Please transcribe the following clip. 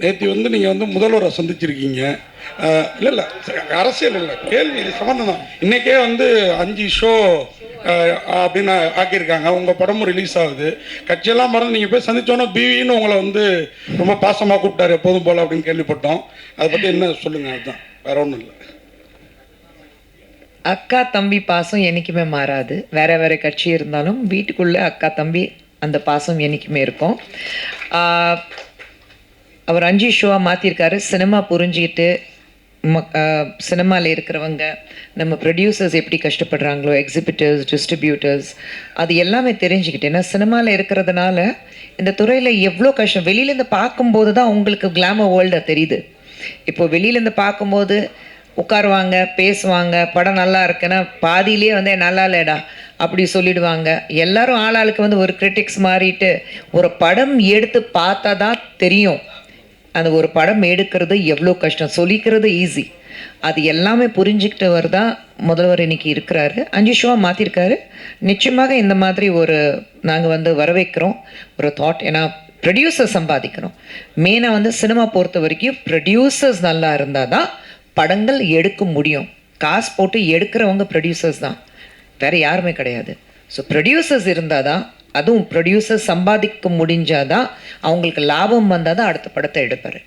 நேற்று நீங்கள் முதல்வரை சந்திச்சிருக்கீங்க. இல்லை அரசியல் இல்லை, கேள்வி இது சம்மந்தம் தான். இன்றைக்கே 5 ஷோ அப்படின்னு ஆக்கியிருக்காங்க. உங்கள் படமும் ரிலீஸ் ஆகுது. கட்சியெல்லாம் மறந்து நீங்கள் போய் சந்தித்தோன்னா பிவின்னு உங்களை ரொம்ப பாசமாக கூப்பிட்டாரு எப்போதும் போல் அப்படின்னு கேள்விப்பட்டோம். அதை பற்றி என்ன சொல்லுங்கள்? அதுதான், வேற ஒன்றும் இல்லை. அக்கா தம்பி பாசம் என்றைக்குமே மாறாது. வேற வேற கட்சி இருந்தாலும் வீட்டுக்குள்ளே அக்கா தம்பி அந்த பாசம் என்றைக்குமே இருக்கும். அவர் 5 ஷோவாக மாற்றிருக்காரு. சினிமா புரிஞ்சிக்கிட்டு சினிமாவில் இருக்கிறவங்க, நம்ம ப்ரொடியூசர்ஸ் எப்படி கஷ்டப்படுறாங்களோ, எக்ஸிபிட்டர்ஸ், டிஸ்ட்ரிபியூட்டர்ஸ், அது எல்லாமே தெரிஞ்சுக்கிட்டு. ஏன்னா சினிமாவில் இருக்கிறதுனால இந்த துறையில் எவ்வளோ கஷ்டம் வெளியிலேருந்து பார்க்கும்போது தான் உங்களுக்கு கிளாமர் வேர்ல்டாக தெரியுது. இப்போது வெளியிலேருந்து பார்க்கும்போது உட்காருவாங்க, பேசுவாங்க, படம் நல்லா இருக்குன்னா பாதியிலே நல்லா இல்லைடா அப்படி சொல்லிடுவாங்க. எல்லாரும் ஆளாளுக்கு ஒரு கிரிட்டிக்ஸ் மாறிட்டு ஒரு படம் எடுத்து பார்த்தா தான் தெரியும் அந்த ஒரு படம் எடுக்கிறது எவ்வளோ கஷ்டம். சொல்லிக்கிறது ஈஸி. அது எல்லாமே புரிஞ்சுக்கிட்டவர் தான் முதல்வர் இன்னைக்கு இருக்கிறாரு. 5 ஷோவாக மாற்றிருக்காரு. நிச்சயமாக இந்த மாதிரி நாங்கள் வரவேற்கிறோம் ஒரு தாட். ஏன்னா ப்ரொடியூசர் சம்பாதிக்கணும். மெயினாக சினிமா பொறுத்த வரைக்கும் ப்ரொடியூசர்ஸ் நல்லா இருந்தால் தான் படங்கள் எடுக்க முடியும். காசு போட்டு எடுக்கிறவங்க ப்ரொடியூசர்ஸ் தான், வேறு யாருமே கிடையாது. ஸோ ப்ரொடியூசர்ஸ் இருந்தால் தான், அதுவும் ப்ரொடியூசர் சம்பாதிக்க முடிஞ்சாதான், அவங்களுக்கு லாபம் வந்தால் தான் அடுத்த படத்தை எடுப்பார்.